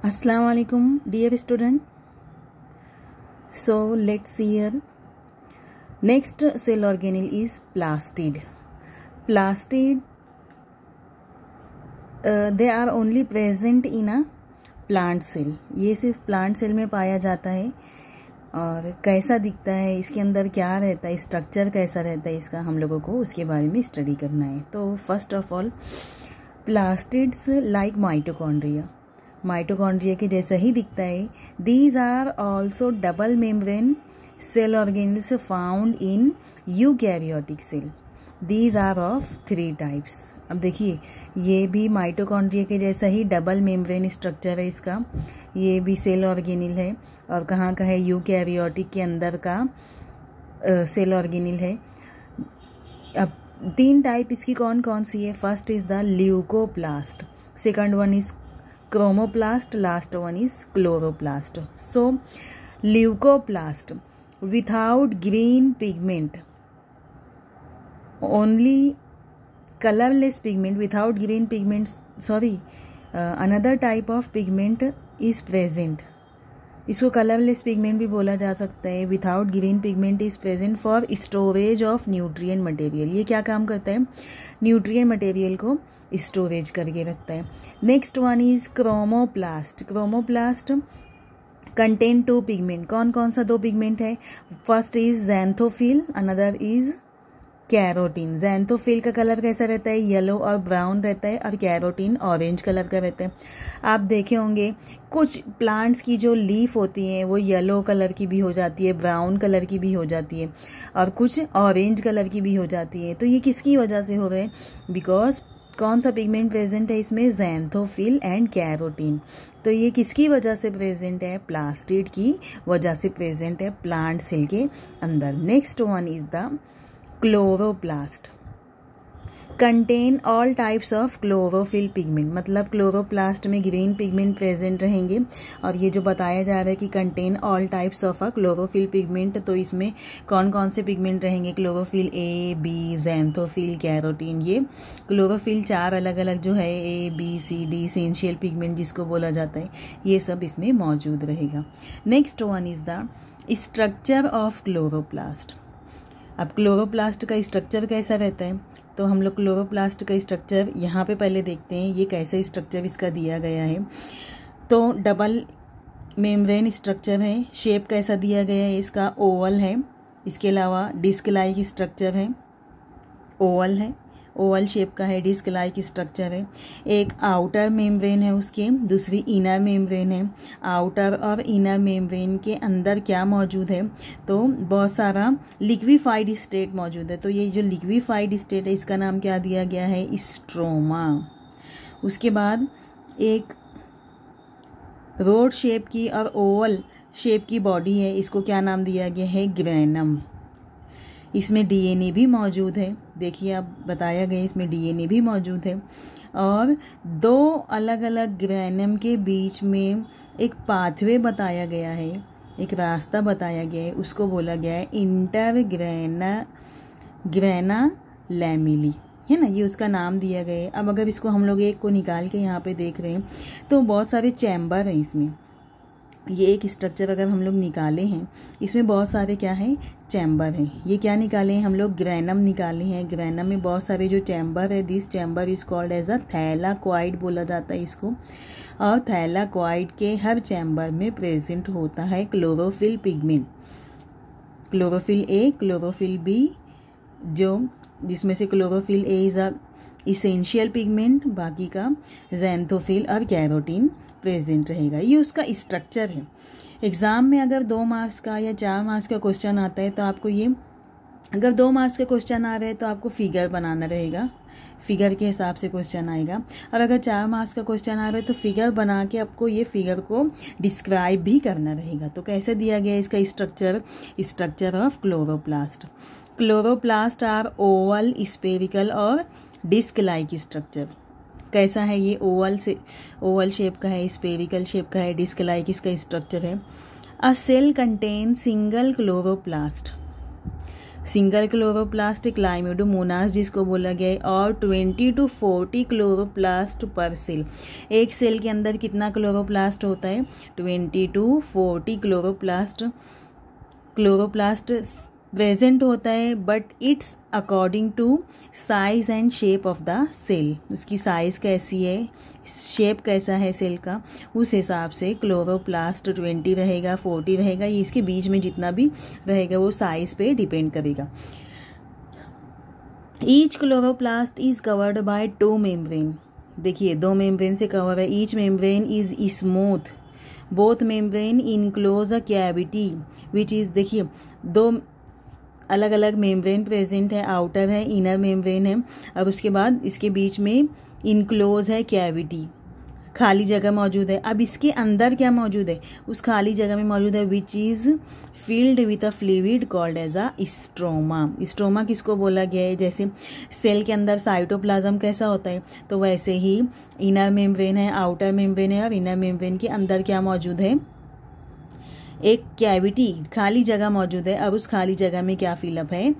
Assalamu alaikum dear student. So let's see here. Next cell organelle is plastid. Plastid they are only present in a plant cell. ये सिर्फ plant cell में पाया जाता है। और कैसा दिखता है, इसके अंदर क्या रहता है, स्ट्रक्चर कैसा रहता है इसका, हम लोगों को उसके बारे में स्टडी करना है। तो first of all plastids like mitochondria, mitochondria के जैसा ही दिखता है। These are also double membrane cell organelles found in eukaryotic cell. These are of 3 types. अब देखिए ये भी माइटोकॉन्ड्रिया के जैसा ही डबल मेम्ब्रेन स्ट्रक्चर है इसका। ये भी सेल ऑर्गेनल है और कहाँ का है, यूकैरियोटिक के अंदर का सेल ऑर्गेनल है। अब 3 टाइप इसकी कौन कौन सी है। First is the leucoplast, second one is chromoplast, last one is chloroplast. So leucoplast without green pigment, only colorless pigment, without green pigments, another type of pigment is present. इसको colourless pigment भी बोला जा सकता है। Without green pigment is present for storage of nutrient material. ये क्या काम करता है, न्यूट्रिएंट मटेरियल को स्टोरेज करके रखता है। Next one is chromoplast. Chromoplast contain 2 pigment. कौन कौन सा 2 पिगमेंट है। First is xanthophyll, another is carotene. Xanthophyll का कलर कैसा रहता है, येलो और ब्राउन रहता है, और कैरोटीन ऑरेंज कलर का रहता है। आप देखे होंगे कुछ प्लांट्स की जो लीफ होती हैं वो येलो कलर की भी हो जाती है, ब्राउन कलर की भी हो जाती है, और कुछ ऑरेंज कलर की भी हो जाती है। तो ये किसकी वजह से हो रहे हैं, बिकॉज कौन सा पिगमेंट प्रेजेंट है इसमें, ज़ैंथोफिल एंड कैरोटीन। तो ये किसकी वजह से प्रेजेंट है, प्लास्टिड की वजह से प्रेजेंट है प्लांट सेल के अंदर। Next one is the chloroplast, contain all types of chlorophyll pigment. मतलब क्लोरोप्लास्ट में ग्रीन पिगमेंट प्रेजेंट रहेंगे, और ये जो बताया जा रहा है कि contain all types of a chlorophyll pigment, तो इसमें कौन कौन से पिगमेंट रहेंगे, chlorophyll A, B, xanthophyll, carotene. ये क्लोरोफिल 4 अलग अलग जो है, ए, बी, सी, डी एसेंशियल पिगमेंट जिसको बोला जाता है, ये सब इसमें मौजूद रहेगा। Next one is the structure of chloroplast. अब क्लोरोप्लास्ट का स्ट्रक्चर कैसा रहता है, तो हम लोग क्लोरोप्लास्ट का स्ट्रक्चर यहाँ पे पहले देखते हैं, ये कैसा स्ट्रक्चर इसका दिया गया है। तो डबल मेम्ब्रेन स्ट्रक्चर है। शेप कैसा दिया गया है इसका, ओवल है। इसके अलावा डिस्क लाइक स्ट्रक्चर है, ओवल है, ओवल शेप का है, डिस्क लाइक स्ट्रक्चर है। एक आउटर मेम्ब्रेन है उसके, दूसरी इनर मेम्ब्रेन है। आउटर और इनर मेम्ब्रेन के अंदर क्या मौजूद है, तो बहुत सारा लिक्विफाइड स्टेट मौजूद है। तो ये जो लिक्विफाइड स्टेट है इसका नाम क्या दिया गया है, स्ट्रोमा। उसके बाद एक रोड शेप की और ओवल शेप की बॉडी है, इसको क्या नाम दिया गया है, ग्रेनम। इसमें डीएनए भी मौजूद है। देखिए आप बताया गया इसमें डीएनए भी मौजूद है। और 2 अलग अलग ग्रेनम के बीच में एक पाथवे बताया गया है, एक रास्ता बताया गया है, उसको बोला गया है इंटर ग्रेना लैमिली, है ना, ये उसका नाम दिया गया है। अब अगर इसको हम लोग एक को निकाल के यहाँ पे देख रहे हैं तो बहुत सारे चैम्बर हैं इसमें। ये एक स्ट्रक्चर अगर हम लोग निकाले हैं, इसमें बहुत सारे क्या है, चैम्बर हैं। ये क्या निकाले हैं हम लोग, ग्रेनम निकाले हैं। ग्रेनम में बहुत सारे जो चैम्बर है, this chamber is called as a thylakoid बोला जाता है इसको। और थैलाक्वाइड के हर चैम्बर में प्रेजेंट होता है chlorophyll pigment, chlorophyll A, chlorophyll B, जो जिसमें से chlorophyll A is a essential pigment, बाकी का ज़ैंथोफिल और कैरोटीन प्रेजेंट रहेगा। ये उसका स्ट्रक्चर है। एग्जाम में अगर 2 मार्क्स का या 4 मार्क्स का क्वेश्चन आता है तो आपको ये, अगर 2 मार्क्स का क्वेश्चन आ रहा है तो आपको फिगर बनाना रहेगा, फिगर के हिसाब से क्वेश्चन आएगा। और अगर 4 मार्क्स का क्वेश्चन आ रहा है तो फिगर बना के आपको ये फिगर को डिस्क्राइब भी करना रहेगा। तो कैसे दिया गया इसका structure, structure of chloroplast. Chloroplast are oval, spherical और डिस्क लाइक स्ट्रक्चर। कैसा है ये, ओवल शेप का है, स्फेरिकल शेप का है, डिस्क लाइक इसका स्ट्रक्चर है। A cell contain single chloroplast single chloroplast Chlamydomonas जिसको बोला गया है, और 20 to 40 क्लोरोप्लास्ट पर सेल। एक सेल के अंदर कितना क्लोरोप्लास्ट होता है? 20 to 40 क्लोरोप्लास्ट प्रेजेंट होता है, but it's according to size and shape of the cell. उसकी साइज़ कैसी है, शेप कैसा है सेल का, उस हिसाब से क्लोरोप्लास्ट 20 रहेगा, 40 रहेगा, ये इसके बीच में जितना भी रहेगा वो साइज पे डिपेंड करेगा। Each chloroplast is covered by 2 membrane. देखिए 2 मेम्ब्रेन से कवर है। Each membrane is smooth, both membrane enclose a cavity which is, देखिए 2 अलग अलग मेम्ब्रेन प्रेजेंट है, आउटर है, इनर मेम्ब्रेन है, और उसके बाद इसके बीच में इनक्लोज है कैविटी, खाली जगह मौजूद है। अब इसके अंदर क्या मौजूद है? उस खाली जगह में मौजूद है which is filled with a fluid called as a stroma. Stroma किसको बोला गया है? जैसे सेल के अंदर साइटोप्लाज्म कैसा होता है, तो वैसे ही इनर मेम्ब्रेन है, आउटर मेम्ब्रेन है, और इनर मेम्ब्रेन के अंदर क्या मौजूद है? एक कैविटी, खाली जगह मौजूद है। अब उस खाली जगह में क्या फिलअप है?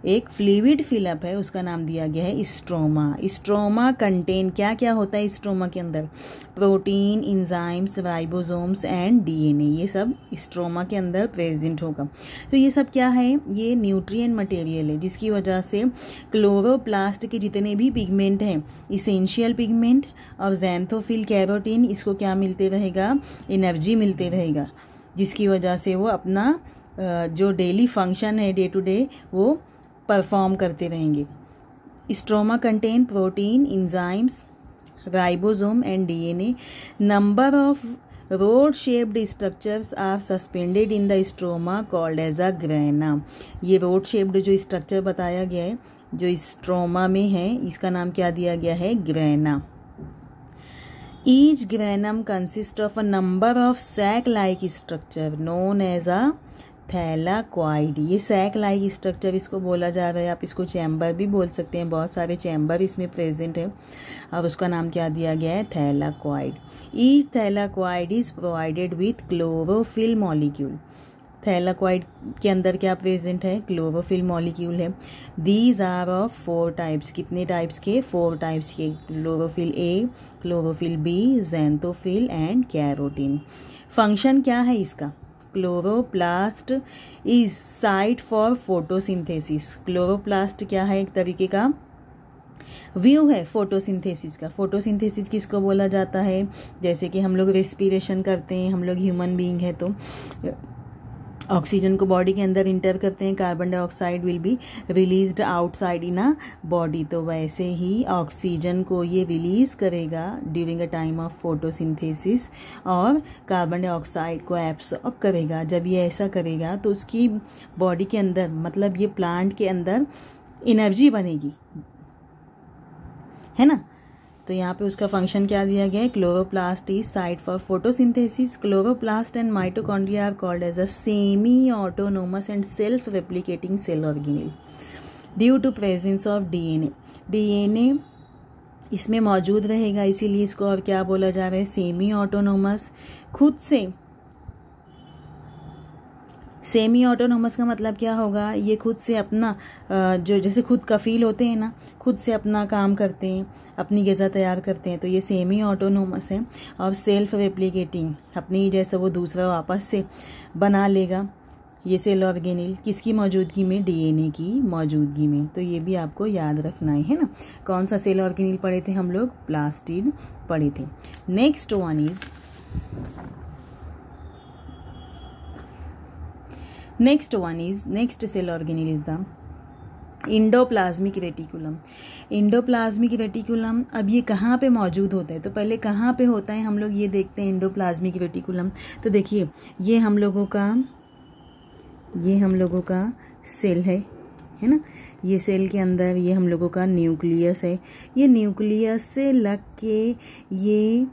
एक फ्लूइड फिलअप है, उसका नाम दिया गया है स्ट्रोमा। स्ट्रोमा कंटेन, क्या क्या होता है स्ट्रोमा के अंदर? Protein, enzymes, ribosomes and DNA, ये सब स्ट्रोमा के अंदर प्रेजेंट होगा। तो ये सब क्या है? ये न्यूट्रिएंट मटेरियल है, जिसकी वजह से क्लोरोप्लास्ट के जितने भी पिगमेंट हैं, इसेंशियल पिगमेंट और ज़ैंथोफिल, कैरोटीन, इसको क्या मिलते रहेगा? एनर्जी मिलते रहेगा, जिसकी वजह से वो अपना जो डेली फंक्शन है, डे टू डे, वो परफॉर्म करते रहेंगे। Stroma contain protein, enzymes, ribosome and DNA. Number of rod shaped structures are suspended in the stroma called as a grana. ये रोड शेप्ड जो स्ट्रक्चर बताया गया है जो स्ट्रोमा में है, इसका नाम क्या दिया गया है? Grana. Each granum consists of a number of sac-like structure known as a thylakoid. ये सैक लाइक स्ट्रक्चर इसको बोला जा रहा है, आप इसको चैम्बर भी बोल सकते हैं, बहुत सारे चैम्बर इसमें प्रेजेंट है, और उसका नाम क्या दिया गया है? Thylakoid. Each thylakoid is provided with chlorophyll molecule. Thylakoid के अंदर क्या प्रेजेंट है? क्लोरोफिल मॉलिक्यूल है। These are of 4 types. कितने टाइप्स के? 4 टाइप्स के। Chlorophyll A, chlorophyll B, xanthophyll and carotene. Function क्या है इसका? Chloroplast is site for photosynthesis. Chloroplast क्या है? एक तरीके का व्यू है फोटोसिंथेसिस का। फोटोसिंथेसिस किसको बोला जाता है? जैसे कि हम लोग रेस्पिरेशन करते हैं, हम लोग ह्यूमन बीइंग है, तो ऑक्सीजन को बॉडी के अंदर इंटर करते हैं, carbon dioxide will be released outside in a body, तो वैसे ही ऑक्सीजन को ये रिलीज करेगा during a time of photosynthesis, और कार्बन डाइऑक्साइड को एब्सॉर्ब करेगा। जब ये ऐसा करेगा तो उसकी बॉडी के अंदर, मतलब ये प्लांट के अंदर एनर्जी बनेगी, है ना। तो यहाँ पे उसका फंक्शन क्या दिया गया है? Chloroplast is site for photosynthesis. Chloroplast and mitochondria are called as a semi autonomous and self replicating cell organelle due to presence of DNA. DNA इसमें मौजूद रहेगा, इसीलिए इसको और क्या बोला जा रहा है? Semi autonomous. खुद से, सेमी ऑटोनोमस का मतलब क्या होगा? ये खुद से अपना जो, जैसे खुद कफील होते हैं ना, खुद से अपना काम करते हैं, अपनी ग़िज़ा तैयार करते हैं, तो ये सेमी ऑटोनोमस है। और सेल्फ रेप्लिकेटिंग, अपनी जैसा वो दूसरा वापस से बना लेगा ये सेल ऑर्गेनेल, किसकी मौजूदगी में? डीएनए की मौजूदगी में। तो ये भी आपको याद रखना है ना। कौन सा सेल ऑर्गेनेल पढ़े थे हम लोग? प्लास्टिड पढ़े थे। Next cell organelle is the endoplasmic reticulum. Endoplasmic reticulum अब ये कहाँ पे मौजूद होता है? तो पहले कहाँ पे होता है हम लोग ये देखते हैं। इंडोप्लाज्मिक रेटिकुलम, तो देखिए ये हम लोगों का सेल है ना। ये सेल के अंदर ये हम लोगों का न्यूक्लियस है। ये न्यूक्लियस से लग के ये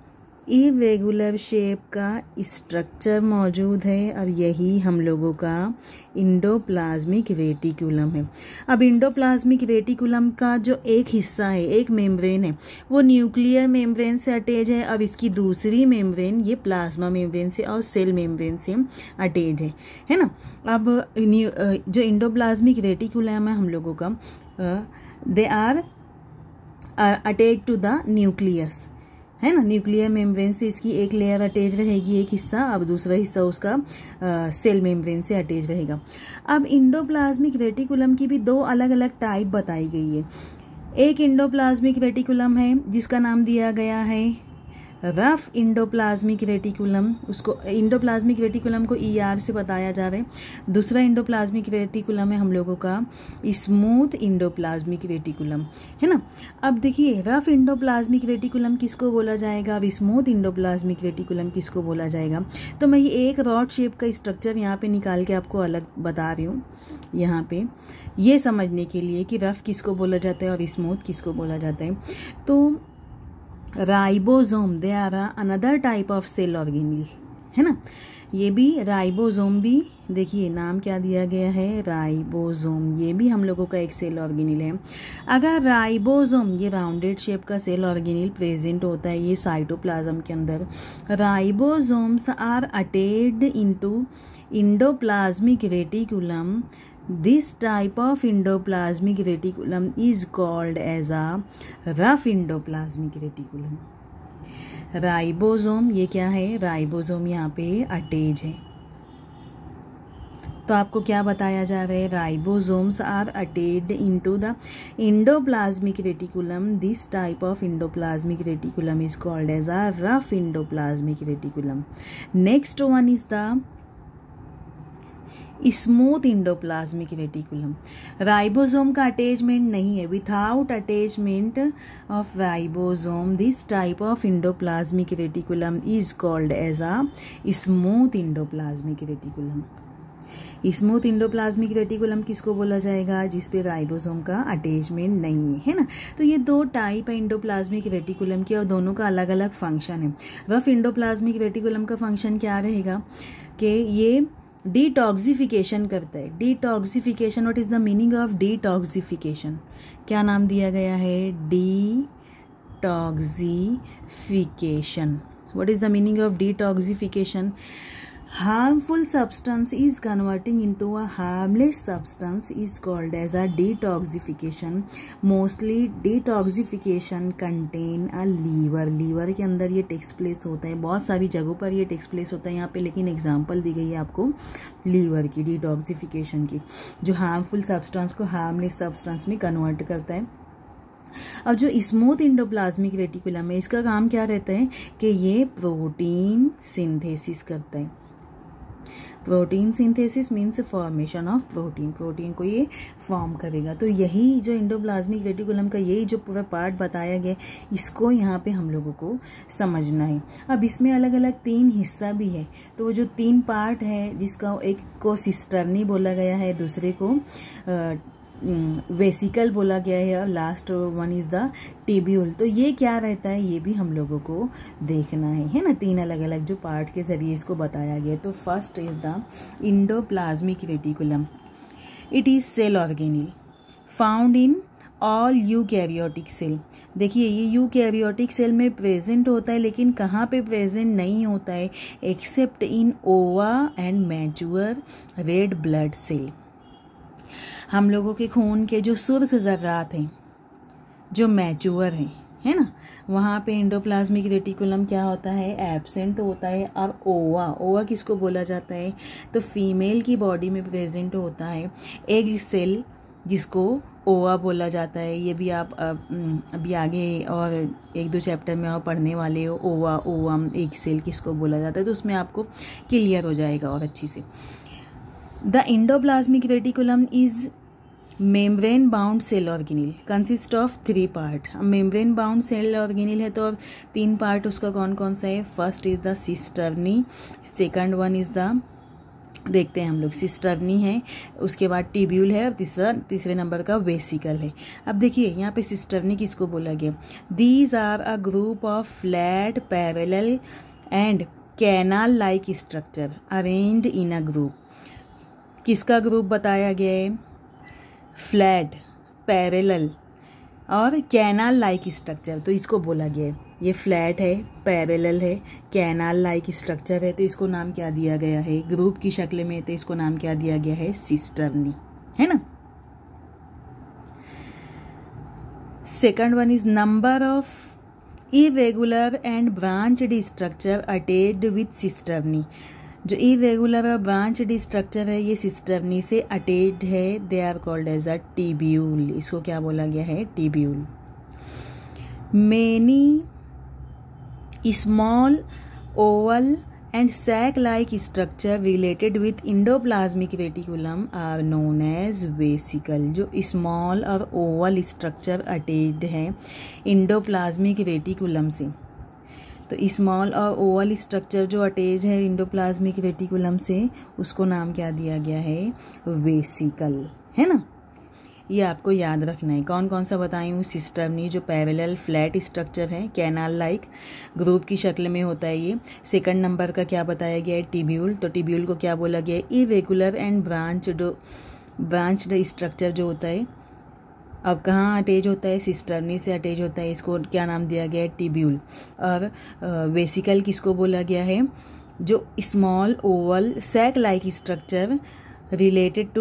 इरेगुलर शेप का स्ट्रक्चर मौजूद है। अब यही हम लोगों का इंडोप्लाज्मिक रेटिकुलम है। अब इंडोप्लाज्मिक रेटिकुलम का जो एक हिस्सा है, एक मेम्ब्रेन है, वो न्यूक्लियर मेम्ब्रेन से अटैच है। अब इसकी दूसरी मेम्ब्रेन ये प्लाज्मा मेम्ब्रेन से और सेल मेम्ब्रेन से अटैच है ना। अब जो इंडोप्लाज्मिक रेटिकुलम है हम लोगों का, they are attach to the nucleus, है ना। न्यूक्लियर मेम्ब्रेन से इसकी एक लेयर अटैच रहेगी, एक हिस्सा, अब दूसरा हिस्सा उसका सेल मेम्ब्रेन से अटैच रहेगा। अब इंडोप्लाज्मिक रेटिकुलम की भी दो अलग अलग टाइप बताई गई है। एक इंडोप्लाज्मिक रेटिकुलम है जिसका नाम दिया गया है रफ इंडोप्लाज्मिक रेटिकुलम, उसको इंडोप्लाज्मिक रेटिकुलम को ER से बताया जा रहा है। दूसरा इंडोप्लाज्मिक रेटिकुलम है हम लोगों का स्मूथ इंडोप्लाज्मिक रेटिकुलम, है ना। अब देखिए रफ इंडोप्लाज्मिक रेटिकुलम किसको बोला जाएगा, अब स्मूथ इंडोप्लाज्मिक रेटिकुलम किसको बोला जाएगा। तो मैं ये एक रॉड शेप का स्ट्रक्चर यहाँ पे निकाल के आपको अलग बता रही हूँ, यहाँ पे ये समझने के लिए कि रफ किसको बोला जाता है और स्मूथ किसको बोला जाता है। तो ribosome, they are another type of cell organelle, है ना। ये भी राइबोसोम भी, देखिए नाम क्या दिया गया है, राइबोसोम, ये भी हम लोगों का एक सेल ऑर्गेनेल है। अगर राइबोसोम ये राउंडेड शेप का सेल ऑर्गेनेल प्रेजेंट होता है ये साइटोप्लाज्म के अंदर, ribosomes are attached into endoplasmic reticulum. This type of endoplasmic reticulum is called as a rough endoplasmic reticulum. Ribosome ये क्या है, राइबोसोम यहाँ पे अटैच है। तो आपको क्या बताया जा रहा है, ribosomes are attached into the endoplasmic reticulum. This type of endoplasmic reticulum is called as a rough endoplasmic reticulum. Next one is the smooth endoplasmic reticulum. Ribosome का अटैचमेंट नहीं है, without attachment of ribosome this type of endoplasmic reticulum is called as a smooth endoplasmic reticulum. Smooth endoplasmic reticulum किसको बोला जाएगा, जिसपे ribosome का attachment नहीं है, है ना। तो ये दो टाइप है इंडोप्लाज्मिक रेटिकुलम की और दोनों का अलग अलग फंक्शन है। रफ इंडोप्लाज्मिक रेटिकुलम का फंक्शन क्या रहेगा कि ये डिटॉक्सिफिकेशन करता है। Detoxification, what is the meaning of detoxification, क्या नाम दिया गया है, detoxification. What is the meaning of detoxification, harmful substance is converting into a harmless substance is called as a detoxification. Mostly detoxification contain a liver. Liver के अंदर ये takes place होता है, बहुत सारी जगहों पर ये टेक्स प्लेस होता है यहाँ पे, लेकिन एग्जांपल दी गई है आपको लीवर की डिटॉक्सिफिकेशन की, जो हार्मफुल सब्सटेंस को हार्मलेस सब्सटेंस में कन्वर्ट करता है। अब जो स्मूथ इंडोप्लाज्मिक रेटिकुलम है इसका काम क्या रहता है कि ये प्रोटीन सिंथेसिस करता है। Protein synthesis means formation of protein, protein को ये फॉर्म करेगा। तो यही जो इंडोप्लाज्मिक रेटिकुलम का यही जो पूरा पार्ट बताया गया, इसको यहाँ पे हम लोगों को समझना है। अब इसमें अलग अलग 3 हिस्सा भी है, तो वो जो 3 पार्ट है जिसका एक को सिस्टर्नी बोला गया है, दूसरे को वेसिकल बोला गया है और last one is the tubule. तो ये क्या रहता है ये भी हम लोगों को देखना है ना। 3 अलग अलग जो पार्ट के जरिए इसको बताया गया। तो first is the endoplasmic reticulum, it is cell organelle found in all eukaryotic cell. देखिए ये यूकैरियोटिक सेल में प्रेजेंट होता है, लेकिन कहाँ पे प्रेजेंट नहीं होता है, except in ova and mature red blood cell. हम लोगों के खून के जो सुर्ख ज़र्रात हैं जो मैच्योर हैं, है ना, वहाँ पे इंडोप्लाज्मिक रेटिकुलम क्या होता है, एब्सेंट होता है। और ओवा, ओवा किसको बोला जाता है, तो फीमेल की बॉडी में प्रेजेंट होता है एग सेल जिसको ओवा बोला जाता है। ये भी आप अभी आगे और 1-2 चैप्टर में और पढ़ने वाले हो, ओवा ओवम एग सेल किसको बोला जाता है, तो उसमें आपको क्लियर हो जाएगा और अच्छी से। The endoplasmic reticulum is membrane bound cell organelle, consist of 3 part. Membrane bound cell organelle है तो 3 पार्ट उसका कौन कौन सा है, first is the cisternae, second one is the देखते हैं हम लोग। सिस्टर्नी है, उसके बाद टिब्यूल है, और तीसरे नंबर का वेसिकल है। अब देखिए यहाँ पे सिस्टर्नी किसको बोला गया। These are a group of flat parallel and canal like structure arranged in a group. किसका ग्रुप बताया गया है? फ्लैट, पैरेलल और कैनाल लाइक स्ट्रक्चर, तो इसको बोला गया है। ये फ्लैट है, पैरेलल है, कैनाल लाइक स्ट्रक्चर है, तो इसको नाम क्या दिया गया है? ग्रुप की शक्ल में, तो इसको नाम क्या दिया गया है? सिस्टर्नी, है ना। Second one is number of irregular and branched structure attached with cisternae. जो इरेगुलर और ब्रांच्ड स्ट्रक्चर है ये सिस्टर्नी से अटैच्ड है, they are called as a tubule. इसको क्या बोला गया है? Tubule. Many small oval and sac like structure related with endoplasmic reticulum are known as vesicle. जो स्मॉल और ओवल स्ट्रक्चर अटैच्ड है इंडोप्लाज्मिक रेटिकुलम से, तो स्मॉल और ओवल स्ट्रक्चर जो अटैच है इंडोप्लाज्मिक रेटिकुलम से, उसको नाम क्या दिया गया है? वेसिकल, है ना। ये आपको याद रखना है। कौन कौन सा बताई हूँ? सिस्टर्नी जो पैरेलल फ्लैट स्ट्रक्चर है, कैनाल लाइक ग्रुप की शक्ल में होता है ये। सेकंड नंबर का क्या बताया गया है? टिब्यूल। तो टिब्यूल को क्या बोला गया है? इरेगुलर एंड ब्रांच्ड स्ट्रक्चर जो होता है। अब कहाँ अटैच होता है? सिस्टर्नी से अटैच होता है, इसको क्या नाम दिया गया है? टिब्यूल। और वेसिकल किसको बोला गया है? जो small oval sac like structure related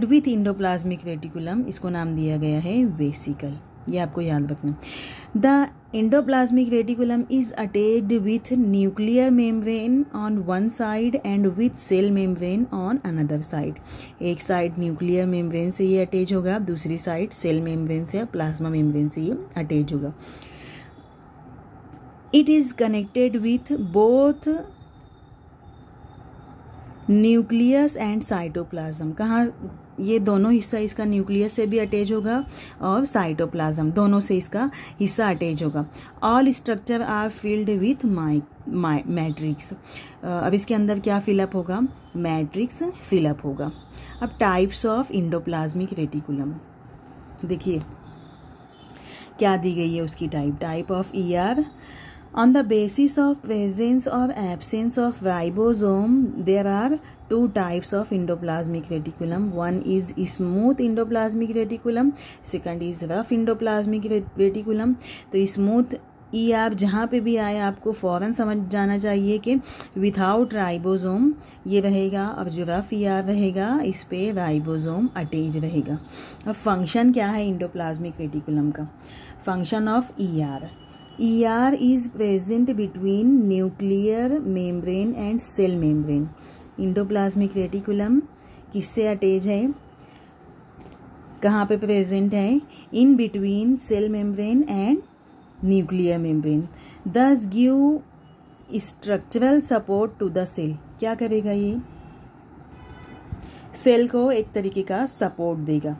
with endoplasmic reticulum, इसको नाम दिया गया है वेसिकल। ये आपको याद रखना। The endoplasmic reticulum is attached with nuclear membrane on one side and with cell membrane on another side. एक साइड न्यूक्लियर मेम्ब्रेन से ये अटैच होगा, दूसरी साइड सेल मेम्ब्रेन से, प्लाज्मा मेम्ब्रेन से ये अटैच होगा। It is connected with both nucleus and cytoplasm. कहाँ? ये दोनों हिस्सा इसका न्यूक्लियस से भी अटैच होगा और साइटोप्लाज्म, दोनों से इसका हिस्सा अटैच होगा। All structure are filled with matrix. अब इसके अंदर क्या फिलअप होगा? मैट्रिक्स फिलअप होगा। अब टाइप्स ऑफ इंडोप्लाज्मिक रेटिकुलम देखिए क्या दी गई है उसकी type of ER। On the basis of presence or absence of ribosome, there are two types of endoplasmic reticulum. One is smooth endoplasmic reticulum, second is rough endoplasmic reticulum. तो smooth ER जहाँ पे भी आए आपको फौरन समझ जाना चाहिए कि विदाउट राइबोसोम ये रहेगा, और जो रफ ER रहेगा इस पे राइबोसोम अटैच रहेगा। अब फंक्शन क्या है इंडोप्लाज्मिक रेटिकुलम का? Function of ER is present between nuclear membrane and cell membrane. Endoplasmic reticulum किससे अटैच है? कहाँ पे प्रेजेंट है? In between cell membrane and nuclear membrane. This give structural support to the cell. क्या करेगा ये? Cell को एक तरीके का सपोर्ट देगा।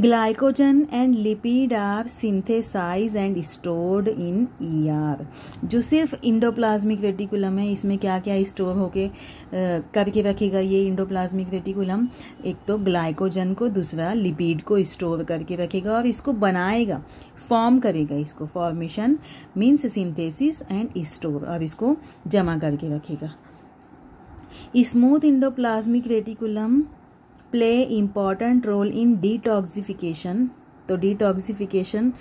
Glycogen and lipid are synthesize and stored in ER। जो सिर्फ इंडोप्लाज्मिक रेटिकुलम है, इसमें क्या क्या स्टोर होके करके रखेगा ये इंडोप्लाज्मिक रेटिकुलम? एक तो ग्लाइकोजन को, दूसरा लिपिड को स्टोर करके रखेगा और इसको बनाएगा, फॉर्म करेगा। इसको formation means synthesis and store, और इसको जमा करके रखेगा। Smooth endoplasmic reticulum play important role in detoxification. तो डिटॉक्सिफिकेशन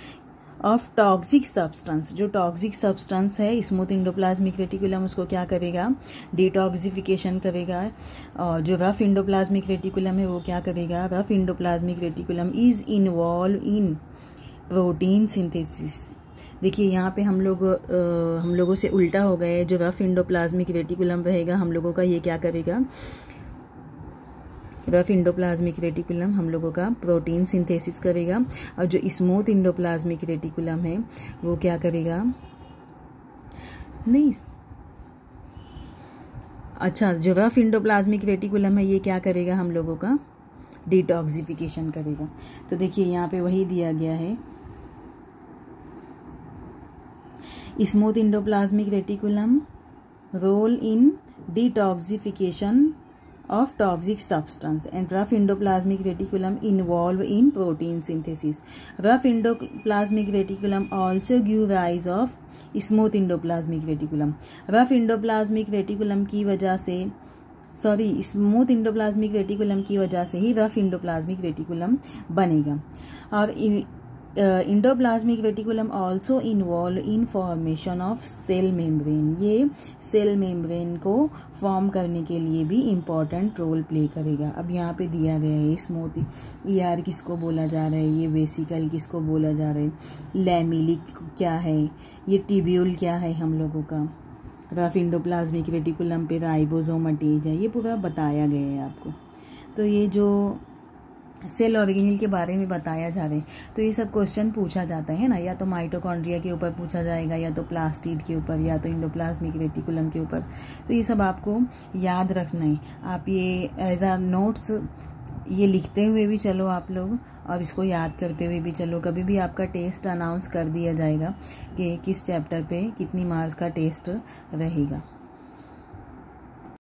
ऑफ टॉक्सिक सब्सटेंस, जो टॉक्सिक सब्सटेंस है स्मूथ इंडोप्लाज्मिक रेटिकुलम उसको क्या करेगा? डिटॉक्सिफिकेशन करेगा। और जो रफ इंडोप्लाज्मिक रेटिकुलम है वो क्या करेगा? Rough endoplasmic reticulum is involve in protein synthesis. देखिए यहाँ पे हम लोगों से उल्टा हो गया है। जो रफ इंडोप्लाज्मिक रेटिकुलम रहेगा हम लोगों का, ये क्या करेगा? रफ इंडोप्लाज्मिक रेटिकुलम हम लोगों का प्रोटीन सिंथेसिस करेगा, और जो स्मूथ इंडोप्लाज्मिक रेटिकुलम है वो क्या करेगा? नहीं, अच्छा, जो रफ इंडोप्लाज्मिक रेटिकुलम है ये क्या करेगा? हम लोगों का डिटॉक्सिफिकेशन करेगा। तो देखिए यहाँ पे वही दिया गया है। Smooth endoplasmic reticulum role in detoxification of toxic substance, and rough endoplasmic reticulum involved in protein synthesis. Rough endoplasmic reticulum also give rise of smooth endoplasmic reticulum. rough endoplasmic reticulum की वजह से स्मूथ इंडोप्लाज्मिक रेटिकुलम की वजह से ही rough endoplasmic reticulum बनेगा. और endoplasmic reticulum also involve in formation of cell membrane. ये cell membrane को फॉर्म करने के लिए भी इम्पॉर्टेंट रोल प्ले करेगा. अब यहाँ पे दिया गया है स्मूथ ईआर किसको बोला जा रहा है, ये वेसिकल किसको बोला जा रहा है, लैमिलिक क्या है, ये टिब्यूल क्या है हम लोगों का. रफ इंडोप्लाज्मिक रेटिकुलम पे राइबोसोम अटैच है, ये पूरा बताया गया है आपको. तो ये जो सेल ऑर्गेनेल के बारे में बताया जा रहा है, तो ये सब क्वेश्चन पूछा जाता है ना, या तो माइटोकॉन्ड्रिया के ऊपर पूछा जाएगा, या तो प्लास्टिड के ऊपर, या तो इंडोप्लाज्मिक रेटिकुलम के ऊपर. तो ये सब आपको याद रखना है. आप ये एज आर नोट्स ये लिखते हुए भी चलो आप लोग, और इसको याद करते हुए भी चलो. कभी भी आपका टेस्ट अनाउंस कर दिया जाएगा कि किस चैप्टर पे कितनी मार्क्स का टेस्ट रहेगा.